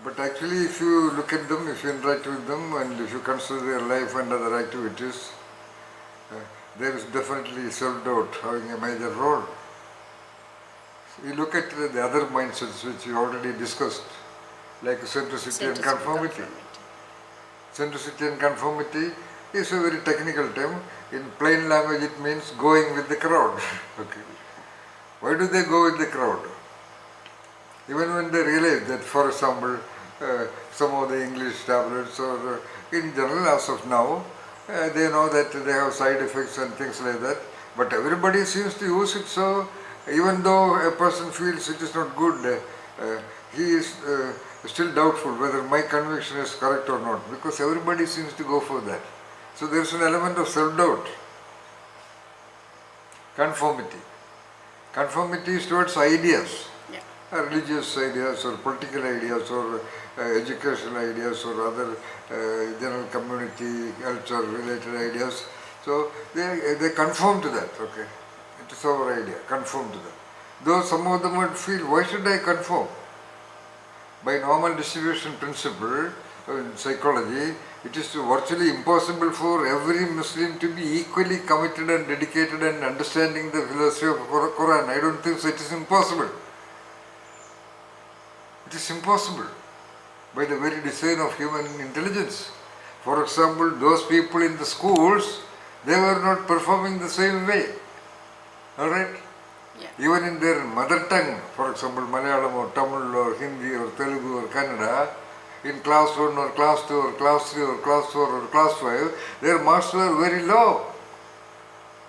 But actually, if you look at them, if you interact with them, and if you consider their life and other activities, uh, there is definitely self-doubt having a major role. You look at the other mindsets which we already discussed, like centricity and conformity. Centricity and conformity is a very technical term. In plain language, it means going with the crowd. Okay. Why do they go with the crowd? Even when they realize that, for example, some of the English tablets or in general as of now, they know that they have side effects and things like that, but everybody seems to use it, so even though a person feels it is not good, he is still doubtful whether my conviction is correct or not, because everybody seems to go for that. So there is an element of self-doubt. Conformity. Conformity is towards ideas. Religious ideas or political ideas or educational ideas or other general community culture related ideas. So they conform to that, okay. It is our idea, conform to that. Though some of them would feel, why should I conform? By normal distribution principle in psychology, it is virtually impossible for every Muslim to be equally committed and dedicated and understanding the philosophy of Quran. I don't think so, it is impossible. It is impossible by the very design of human intelligence. For example, those people in the schools, they were not performing the same way. Alright? Yeah. Even in their mother tongue, for example, Malayalam or Tamil or Hindi or Telugu or Kannada, in class 1 or class 2 or class 3 or class 4 or class 5, their marks were very low.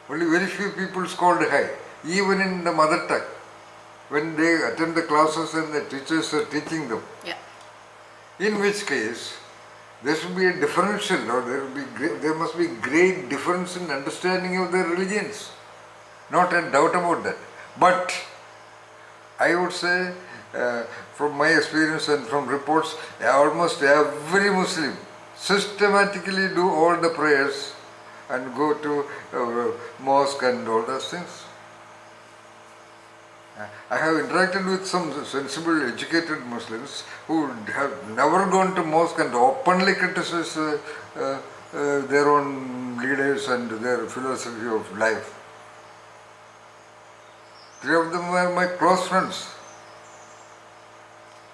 Only very few people scored high, even in the mother tongue, when they attend the classes and the teachers are teaching them. Yeah. In which case, there should be a differential, or there must be great difference in understanding of their religions. Not a doubt about that. But I would say, from my experience and from reports, almost every Muslim systematically do all the prayers and go to mosque and all those things. I have interacted with some sensible, educated Muslims who have never gone to mosque and openly criticize their own leaders and their philosophy of life. 3 of them were my close friends.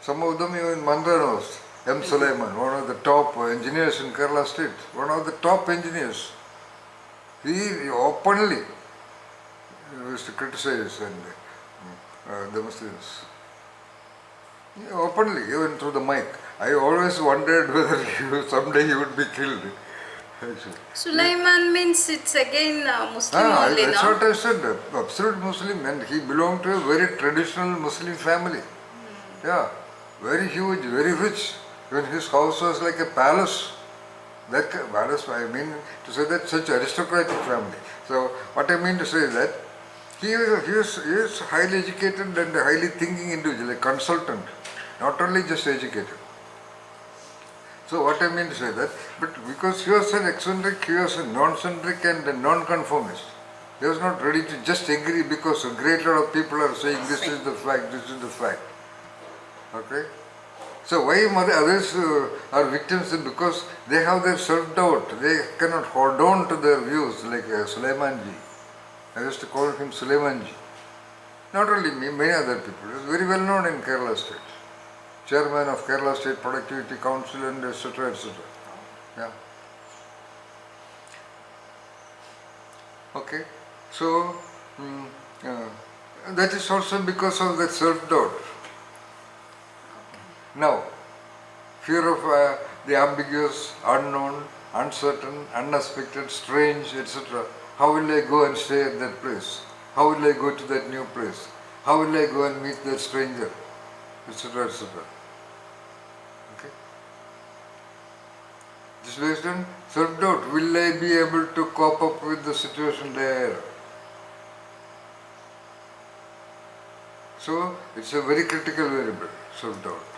Some of them even Mandanos. M. Sulaiman, one of the top engineers in Kerala State, one of the top engineers. He openly used to criticize the Muslims. Openly, even through the mic. I always wondered whether someday he would be killed. Actually. Sulaiman means it's again Muslim only, that's no? what I said, absolute Muslim, and he belonged to a very traditional Muslim family. Yeah, very huge, very rich. Even his house was like a palace. That palace, I mean to say that such aristocratic family. So what I mean to say is that he is highly educated and a highly thinking individual, a consultant, not only just educated. So what I mean to say that, but because he was an eccentric, he was a non-centric and a non-conformist. He was not ready to just agree because a great lot of people are saying this is the fact, this is the fact. Okay? So why others are victims? Because they have their self-doubt. They cannot hold on to their views like Sulaimanji. I used to call him Sulaimanji. Not only me, many other people. He was very well known in Kerala State. Chairman of Kerala State Productivity Council and etc. etc. Yeah. Okay. So that is also because of that self-doubt. Now, fear of the ambiguous, unknown, uncertain, unexpected, strange, etc. How will I go and stay at that place? How will I go to that new place? How will I go and meet that stranger? Etc. etc. Okay? This is based on self-doubt. Will I be able to cope up with the situation there? So, it's a very critical variable, self-doubt.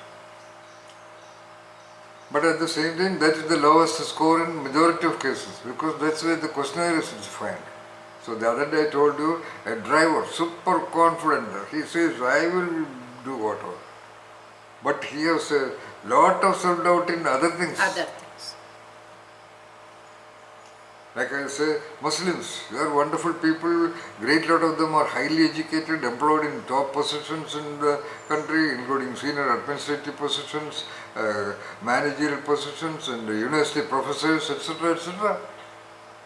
But at the same time, that is the lowest score in majority of cases, because that's where the questionnaire is defined. So the other day I told you, a driver, super confident, he says, I will do whatever. but he has a lot of self-doubt in other things. Other things. Like I say, Muslims, they are wonderful people. Great lot of them are highly educated, employed in top positions in the country, including senior administrative positions, managerial positions, and university professors, etc., etc.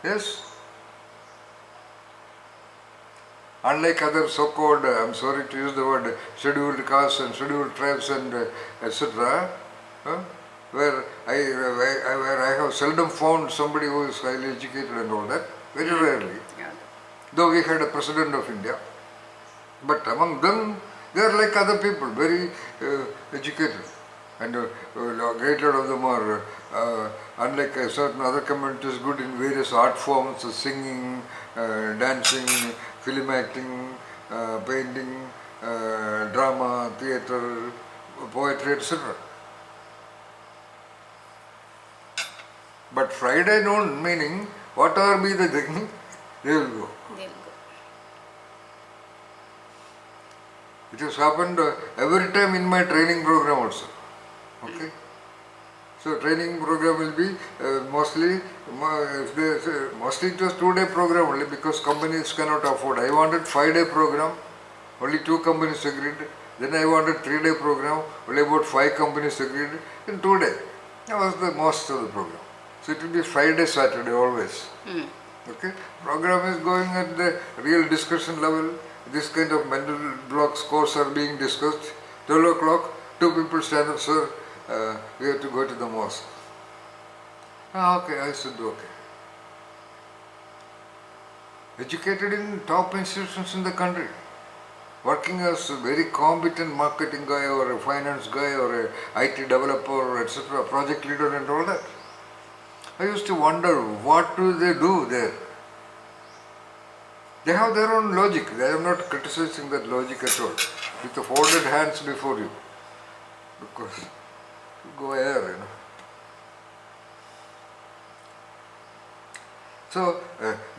Yes. Unlike other so-called, I'm sorry to use the word, scheduled castes and scheduled tribes and etc., where I have seldom found somebody who is highly educated and all that, very rarely. Yeah. Though we had a president of India, but among them, they are like other people, very educated. And a great lot of them are, unlike certain other communities, good in various art forms, singing, dancing, film acting, painting, drama, theatre, poetry, etc. But Friday noon, meaning whatever be the thing, they will go. They'll go. It has happened every time in my training program also. Okay. So training program will be mostly it was 2-day program only because companies cannot afford. I wanted 5-day program, only 2 companies agreed. Then I wanted 3-day program, only about 5 companies agreed. In 2 days, that was the most of the program. So it will be Friday, Saturday always. Okay. Program is going at the real discussion level. This kind of mental blocks course are being discussed. 12 o'clock, 2 people stand up, sir. We have to go to the mosque. Okay, I said okay. Educated in top institutions in the country, working as a very competent marketing guy or a finance guy or a IT developer, etc., project leader and all that. I used to wonder, what do they do there? They have their own logic. I am not criticizing that logic at all. With the folded hands before you. Because go air, So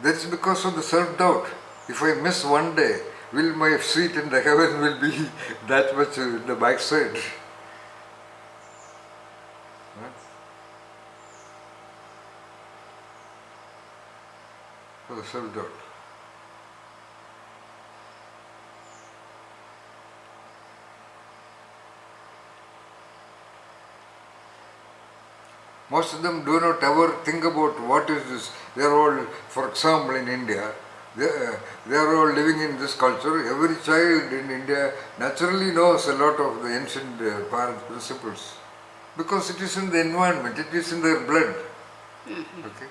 that is because of the self-doubt. If I miss one day, will my seat in the heaven will be that much in the backside? So self-doubt. Most of them do not ever think about what is this. They are all, for example, in India, they are all living in this culture. Every child in India naturally knows a lot of the ancient parent principles because it is in the environment, it is in their blood. Okay.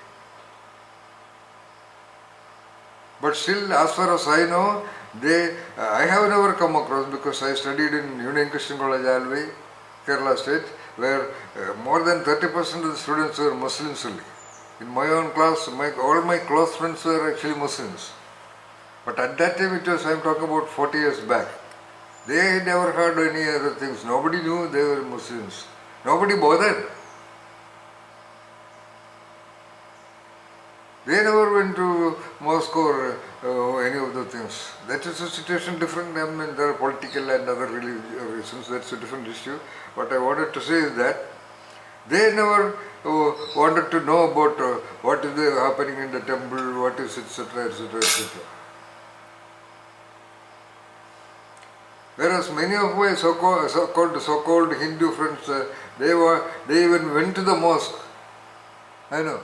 But still, as far as I know, I have never come across, because I studied in Union Christian College, Alvey, Kerala State, where more than 30% of the students were Muslims only. In my own class, all my close friends were actually Muslims. But at that time, I am talking about 40 years back. They never heard any other things. Nobody knew they were Muslims. Nobody bothered. They never went to mosque or any of the things. That is a situation different. I mean, there are political and other reasons. That's a different issue. What I wanted to say is that they never wanted to know about what is happening in the temple, what is etc., etc., etc. Whereas many of my so-called Hindu friends, they even went to the mosque. I know.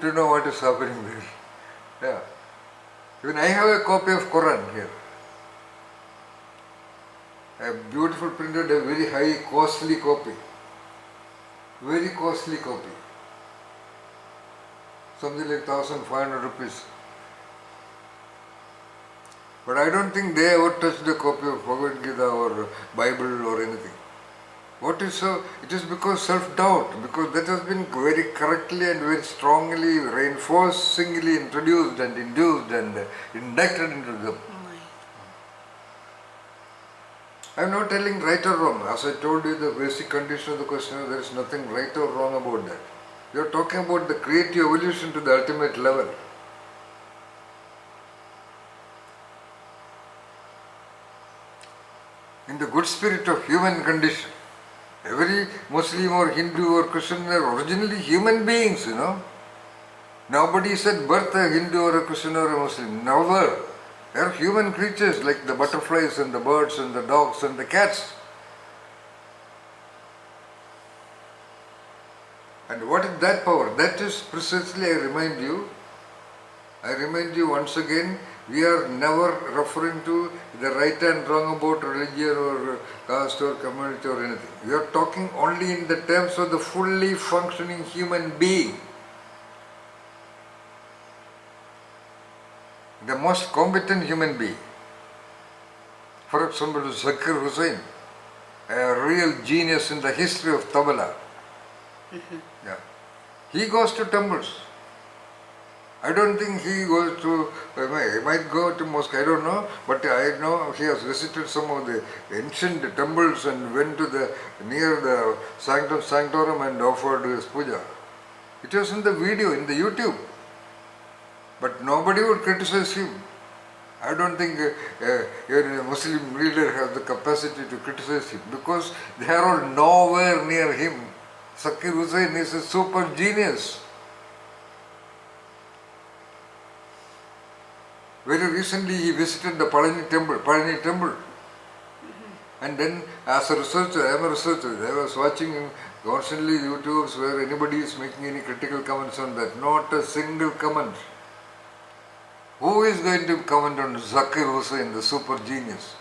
To know what is happening there. Yeah. Even I have a copy of Quran here. A beautiful printed, a very high, costly copy. Very costly copy. Something like 1,500 rupees. But I don't think they ever touched a copy of Bhagavad Gita or Bible or anything. What is so? It is because self-doubt, because that has been very correctly and very strongly, reinforcingly introduced and induced and inducted into them. I am not telling right or wrong. As I told you, the basic condition of the question, there is nothing right or wrong about that. We are talking about the creative evolution to the ultimate level. in the good spirit of human condition. Every Muslim or Hindu or Christian are originally human beings, you know. Nobody is at birth a Hindu or a Christian or a Muslim. Never. They are human creatures like the butterflies and the birds and the dogs and the cats. And what is that power? That is precisely, I remind you once again, we are never referring to the right and wrong about religion or caste or community or anything. We are talking only in the terms of the fully functioning human being. The most competent human being. For example, Zakir Hussain, a real genius in the history of Tabla. Yeah. He goes to temples. I don't think he goes to, he might go to mosque, I don't know, but I know he has visited some of the ancient temples and went to near the Sanctum Sanctorum and offered his puja. It was in the video, in the YouTube. But nobody would criticize him. I don't think a Muslim leader has the capacity to criticize him because they are all nowhere near him. Zakir Hussain is a super genius. Very recently he visited the Palani temple. And then as a researcher, I am a researcher, I was watching constantly YouTubes where anybody is making any critical comments on that. Not a single comment. Who is going to comment on Zakir Hussain, the super genius?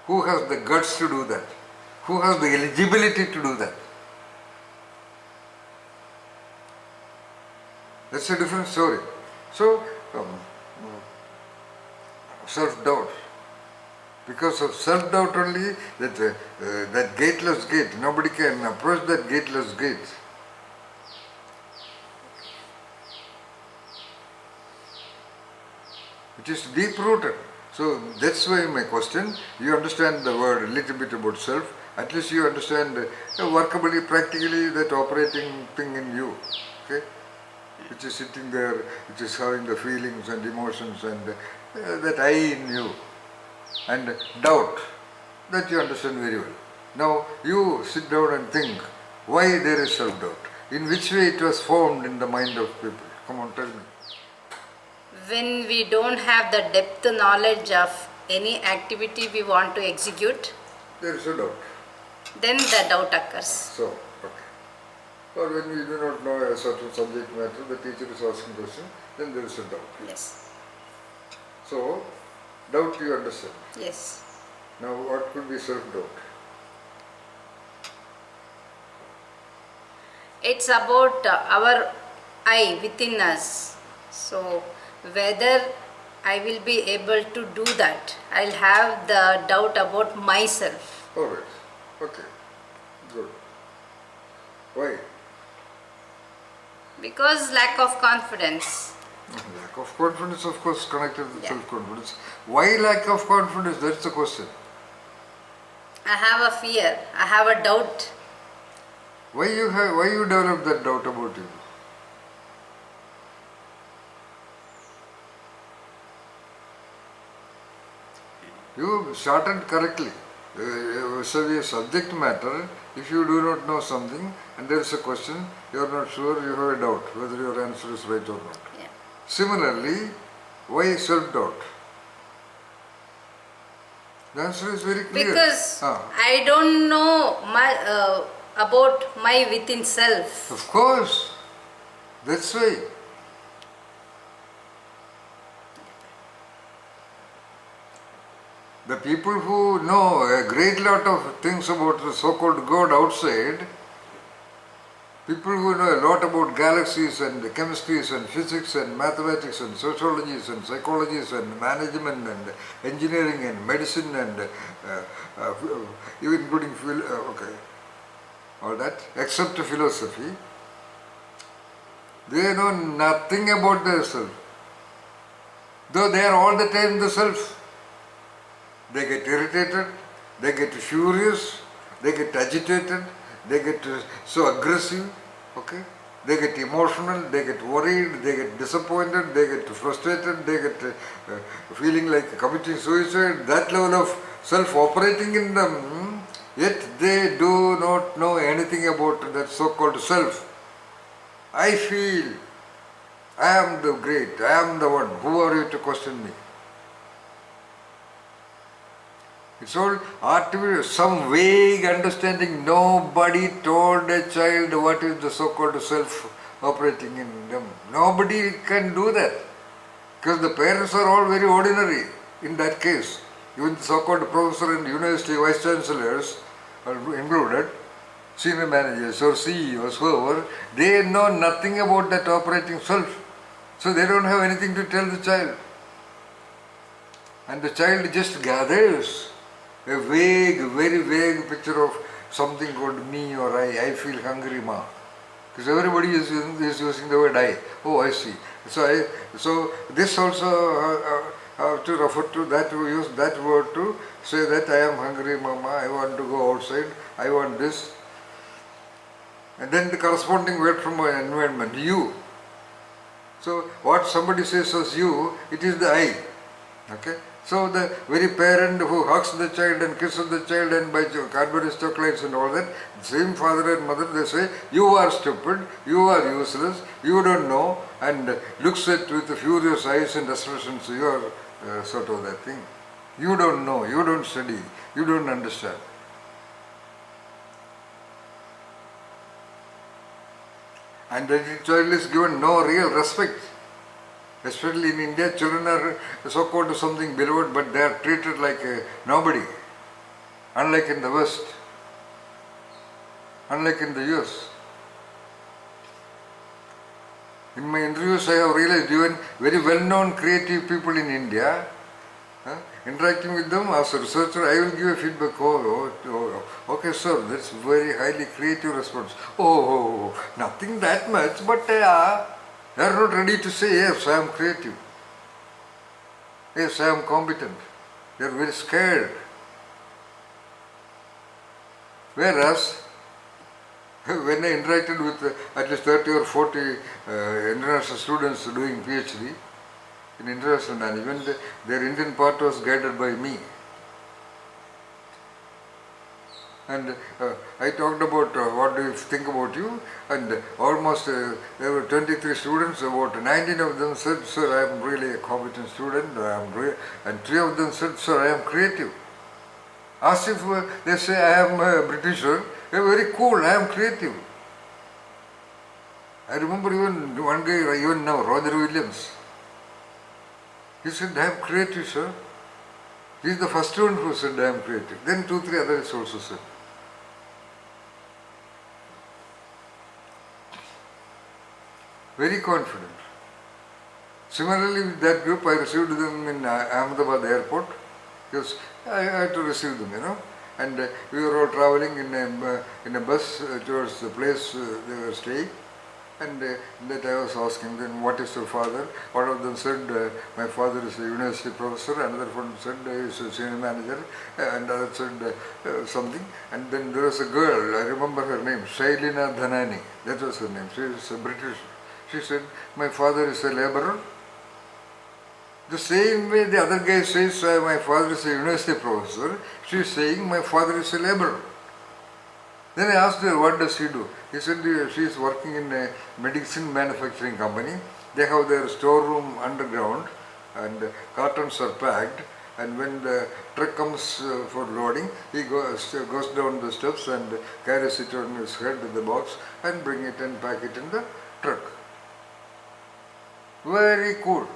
Who has the guts to do that? Who has the eligibility to do that? That's a different story. So, self-doubt. Because of self-doubt only, that gateless gate, nobody can approach that gateless gate. It is deep-rooted. So that's why my question, you understand the word a little bit about self, at least you understand workably, practically that operating thing in you, okay? Which is sitting there, which is having the feelings and emotions and that I in you. And doubt, that you understand very well. Now you sit down and think, why there is self-doubt? In which way it was formed in the mind of people? Come on, tell me. When we don't have the depth knowledge of any activity we want to execute, There is a doubt. then the doubt occurs. So, okay. Or when we do not know a certain subject matter, the teacher is asking question, then there is a doubt. Yes. So, doubt you understand. Yes. Now what could be self-doubt? It's about our I within us. So whether I will be able to do that, I'll have the doubt about myself. Alright, okay, good. Why? Because lack of confidence. Lack of confidence, of course, connected with Yeah. self-confidence. Why lack of confidence? That's the question. I have a fear, I have a doubt. Why you develop that doubt about you? You started correctly. So the subject matter, if you do not know something and there is a question, you are not sure, you have a doubt whether your answer is right or not. Yeah. Similarly, why self-doubt? The answer is very clear. Because I don't know about my within self. Of course, that's why. The people who know a great lot of things about the so-called God outside, people who know a lot about galaxies and chemistries and physics and mathematics and sociologies and psychologies and management and engineering and medicine and even including all that, except philosophy, they know nothing about their self. Though they are all the time the self. They get irritated, they get furious, they get agitated, they get so aggressive, okay? They get emotional, they get worried, they get disappointed, they get frustrated, they get feeling like committing suicide. That level of self-operating in them, yet they do not know anything about that so-called self. I feel I am the great, I am the one. Who are you to question me? It's all artificial, some vague understanding. Nobody told a child what is the so-called self operating in them. Nobody can do that. Because the parents are all very ordinary in that case. Even the so-called professor and university vice chancellors are included, senior managers or CEOs, whoever, they know nothing about that operating self. So they don't have anything to tell the child. And the child just gathers a vague, very vague picture of something called me or I feel hungry, ma. Because everybody is using the word I. Oh, I see. So this also have to refer to that, we use that word to say that I am hungry, mama, I want to go outside, I want this. And then the corresponding word from my environment, you. So what somebody says as you, it is the I. Okay? So the very parent who hugs the child and kisses the child and buys Cadbury's chocolates and all that, same father and mother, they say, you are stupid, you are useless, you don't know, and looks at with furious eyes and expressions, you are sort of that thing. You don't know, you don't study, you don't understand. And the child is given no real respect. Especially in India, children are so-called something beloved, but they are treated like nobody. Unlike in the West, unlike in the US. In my interviews, I have realized even very well-known creative people in India, interacting with them as a researcher, I will give a feedback. Okay, sir, that's very highly creative response. Nothing that much, but they are not ready to say, yes, I am creative. Yes, I am competent. They are very scared. Whereas, when I interacted with at least 30 or 40 international students doing PhD in international management, their Indian part was guided by me. And I talked about what do you think about you, and almost there were 23 students, about 19 of them said, sir, I am really a competent student, and 3 of them said, sir, I am creative. As if they say I am a Britisher, they are very cool, I am creative. I remember even one guy, even now, Roger Williams. He said, I am creative, sir. He is the first one who said I am creative. Then 2, 3 others also said. Very confident. Similarly, with that group, I received them in Ahmedabad airport, because I had to receive them, and we were all traveling in a bus towards the place they were staying, and that I was asking them, what is your father? One of them said, my father is a university professor, another one said he is a senior manager, and another said something, and then there was a girl, I remember her name, Shailina Dhanani, that was her name, she is a British. She said, my father is a laborer. The same way the other guy says, my father is a university professor, she is saying, my father is a laborer. Then I asked her, what does she do? He said, she is working in a medicine manufacturing company. They have their storeroom underground, and cartons are packed, and when the truck comes for loading, he goes down the steps and carries it on his head in the box and bring it and pack it in the truck. Very cool.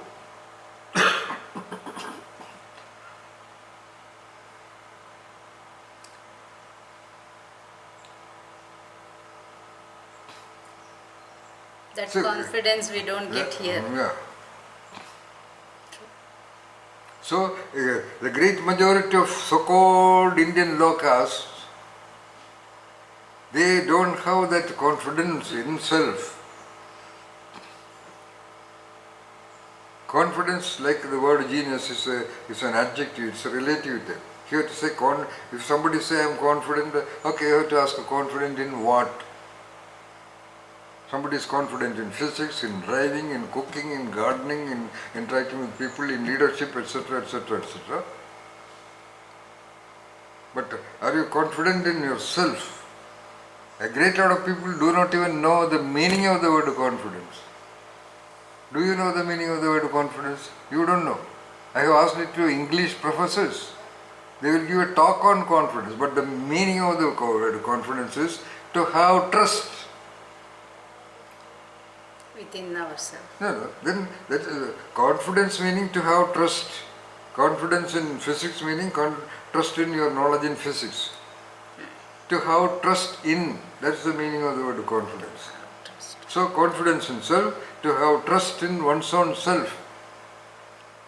That confidence we don't get here. Yeah. So, the great majority of so-called Indian low castes, they don't have that confidence in self. Confidence, like the word genius, is an adjective, it's a relative term. You have to say, if somebody say I am confident, okay, you have to ask confident in what? Somebody is confident in physics, in driving, in cooking, in gardening, in interacting with people, in leadership, etc., etc., etc. But are you confident in yourself? A great lot of people do not even know the meaning of the word confidence. Do you know the meaning of the word confidence? You don't know. I have asked it to English professors. They will give a talk on confidence, but the meaning of the word confidence is to have trust. Within ourselves. No, then that is confidence meaning to have trust. Confidence in physics meaning trust in your knowledge in physics. To have trust in, that's the meaning of the word confidence. Trust. So confidence in self, to have trust in one's own self.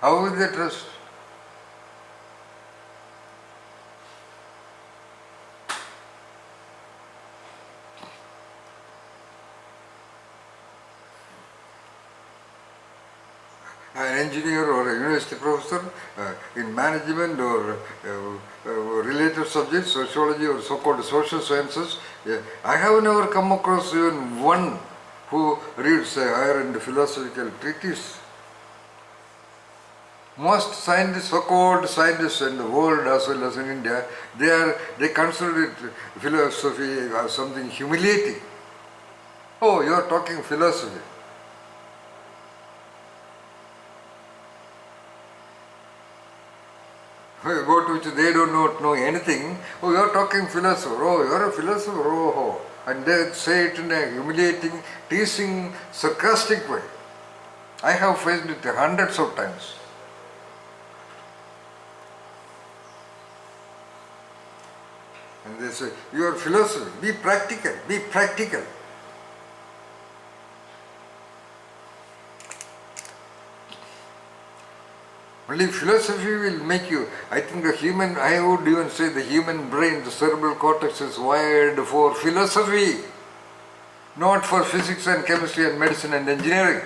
How is the trust? An engineer or a university professor in management or related subjects, sociology or so-called social sciences, I have never come across even one who reads a higher-end philosophical treatise. Most scientists, so-called scientists in the world as well as in India, they consider it philosophy as something humiliating. Oh, you are talking philosophy. About which they do not know anything. Oh, you are talking philosopher. Oh, you are a philosopher. Oh. And they say it in a humiliating, teasing, sarcastic way. I have faced it hundreds of times. And they say, you are philosopher. Be practical. Be practical. Only philosophy will make you, I think I would even say the human brain, the cerebral cortex is wired for philosophy, not for physics and chemistry and medicine and engineering.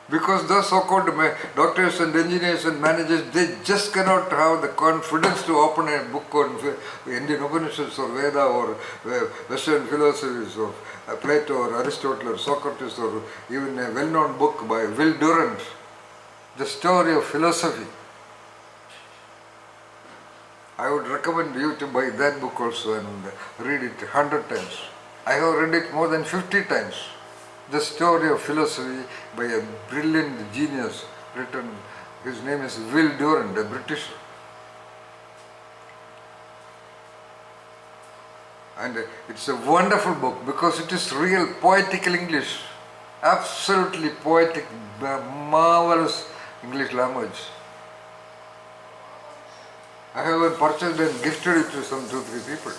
Because those so-called doctors and engineers and managers, they just cannot have the confidence to open a book on Indian Upanishads or Veda or Western philosophies of Plato or Aristotle or Socrates or even a well-known book by Will Durant, The Story of Philosophy. I would recommend you to buy that book also and read it 100 times. I have read it more than 50 times. The Story of Philosophy by a brilliant genius written, his name is Will Durant, a Britisher. And it's a wonderful book because it is real poetical English, absolutely poetic, marvelous English language. I have even purchased and gifted it to some 2-3 people.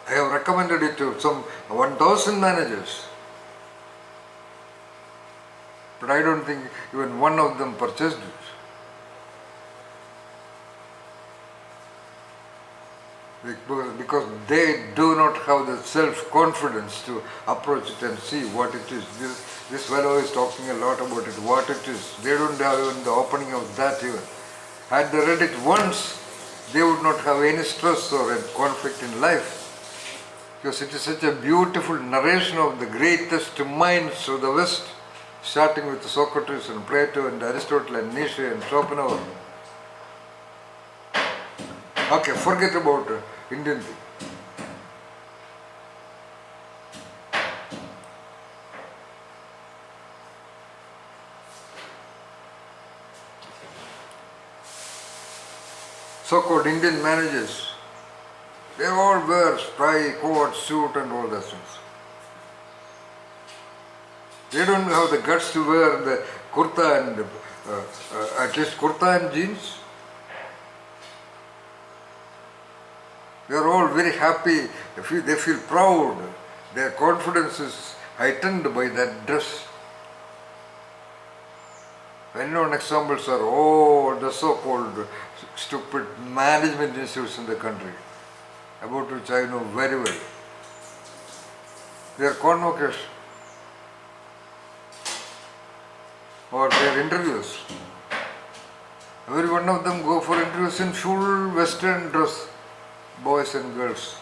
I have recommended it to some 1,000 managers. But I don't think even one of them purchased it. Because they do not have the self-confidence to approach it and see what it is. This fellow is talking a lot about it, what it is. They don't have even the opening of that even. Had they read it once, they would not have any stress or a conflict in life. Because it is such a beautiful narration of the greatest minds of the West, starting with Socrates and Plato and Aristotle and Nietzsche and Schopenhauer. Okay, forget about Indian thing. So-called Indian managers, they all wear tie, coat, suit and all those things. They don't have the guts to wear the kurta and at least kurta and jeans. They are all very happy, they feel proud, their confidence is heightened by that dress. Well-known examples are the so-called stupid management institutes in the country, about which I know very well. Their convocation or their interviews, every one of them go for interviews in full western dress, boys and girls.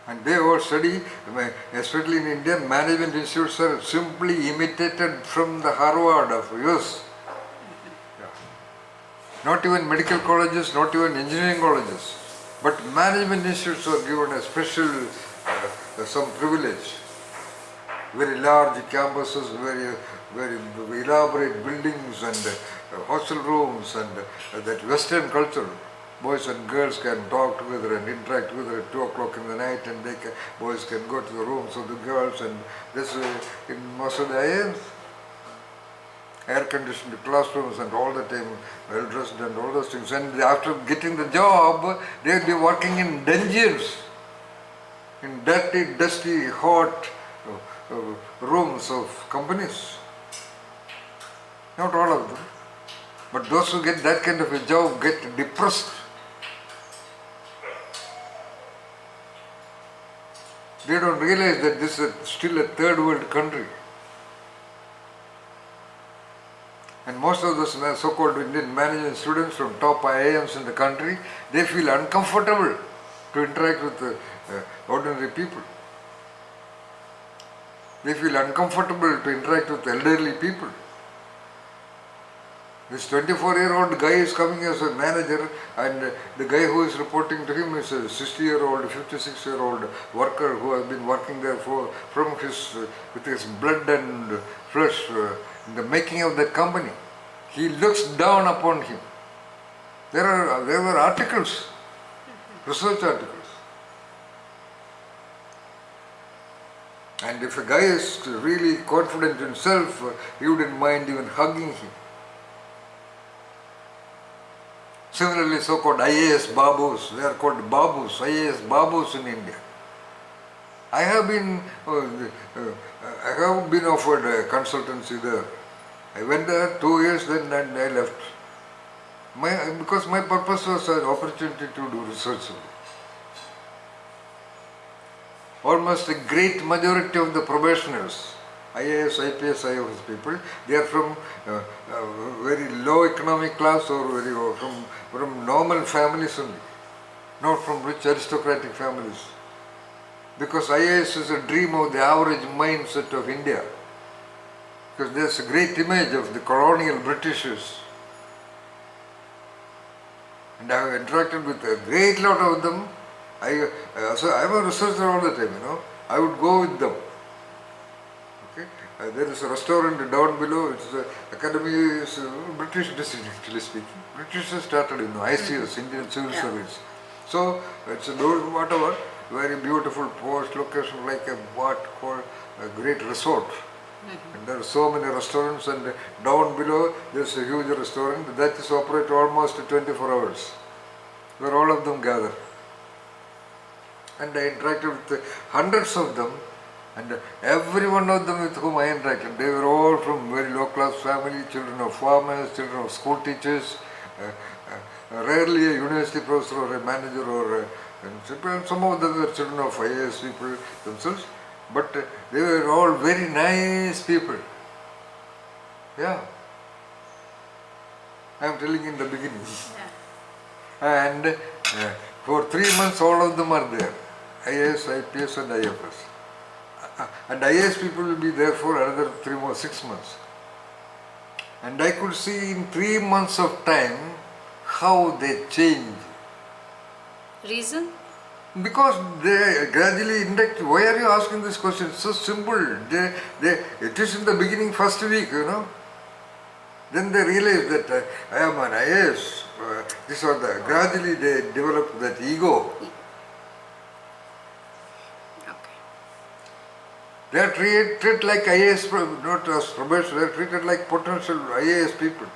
And they all study, especially in India, management institutes are simply imitated from the Harvard of US. Yeah. Not even medical colleges, not even engineering colleges, but management institutes are given a special, some privilege. Very large campuses, very elaborate buildings and hostel rooms and that Western culture. Boys and girls can talk together and interact together at 2 o'clock in the night, and boys can go to the rooms of the girls, and this in most of the IIMs. Air-conditioned classrooms and all the time well-dressed and all those things. And after getting the job, they'll be working in dungeons, in dirty, dusty, hot rooms of companies. Not all of them. But those who get that kind of a job get depressed. They don't realize that this is still a third world country. And most of those so-called Indian management students from top IIMs in the country, they feel uncomfortable to interact with ordinary people. They feel uncomfortable to interact with elderly people. This 24-year-old guy is coming as a manager, and the guy who is reporting to him is a 60-year-old, 56-year-old worker who has been working there with his blood and flesh in the making of that company. He looks down upon him. There were articles, research articles. And if a guy is really confident in himself, he wouldn't mind even hugging him. Similarly, so-called IAS babus, they are called babus, IAS babus in India. I have been offered a consultancy there. I went there 2 years, then I left. Because my purpose was an opportunity to do research. Almost a great majority of the probationers, IAS, IPS, IOS people, they are from very low economic class or from normal families only, not from rich aristocratic families. Because IAS is a dream of the average mindset of India. Because there's a great image of the colonial Britishers. And I have interacted with a great lot of them. So I'm a researcher all the time, I would go with them. Okay? There is a restaurant down below, it's the Academy, is British district actually speaking. Britishers started, ICS, Indian Civil Service. So it's a whatever, very beautiful post location, like a great resort. And there are so many restaurants, and down below there's a huge restaurant that is operated almost 24 hours, where all of them gather. And I interacted with hundreds of them, and every one of them with whom I interacted, they were all from very low class family, children of farmers, children of school teachers, rarely a university professor or a manager and some of them were children of IAS people themselves, but they were all very nice people. Yeah. I am telling in the beginning. Yeah. And for 3 months all of them are there. IAS, IPS and IFS. And IAS people will be there for another 6 months. And I could see in 3 months of time how they change. Reason? Because they gradually induct. Why are you asking this question? It's so simple. It is in the beginning, first week, Then they realize that I am an IAS. Gradually they develop that ego. Okay. They are treated like IAS, not as probation, they are treated like potential IAS people.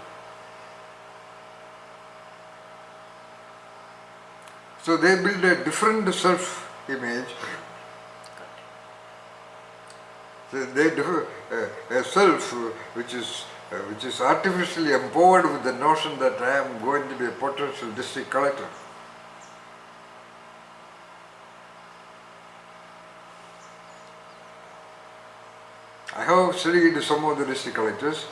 So they build a different self-image. So they do a self which is artificially empowered with the notion that I am going to be a potential district collector. I have studied some of the district collectors,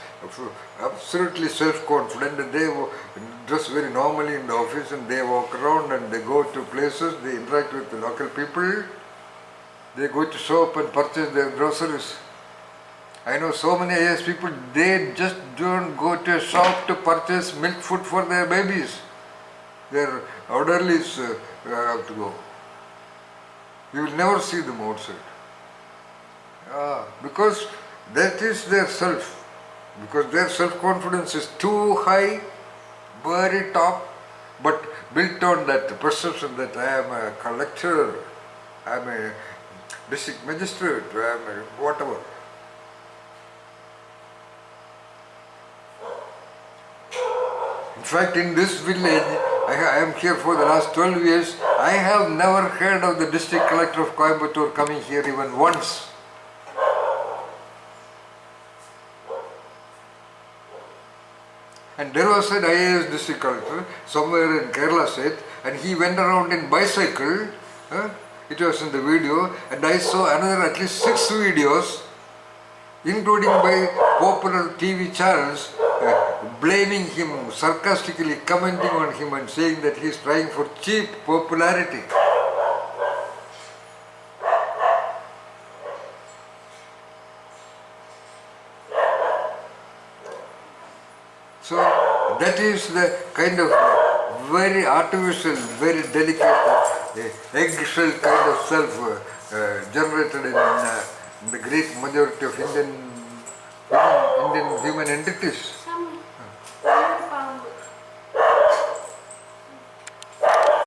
absolutely self-confident, and they dress very normally in the office, and they walk around and they go to places, they interact with the local people, They go to shop and purchase their groceries. I know so many IAS people, they just don't go to a shop to purchase milk food for their babies. Their elderlies have to go. You will never see them outside. Because that is their self. Because their self-confidence is too high, very top, but built on that perception that I am a collector, I am a district magistrate, I am a whatever. In fact, in this village, I am here for the last 12 years, I have never heard of the district collector of Coimbatore coming here even once. And there was an IAS district collector somewhere in Kerala state, and he went around in bicycle. It was in the video, and I saw another at least 6 videos, including by popular TV channels, blaming him, sarcastically commenting on him and saying that he is trying for cheap popularity. So that is the kind of very artificial, very delicate, eggshell kind of self generated in the great majority of Indian human entities.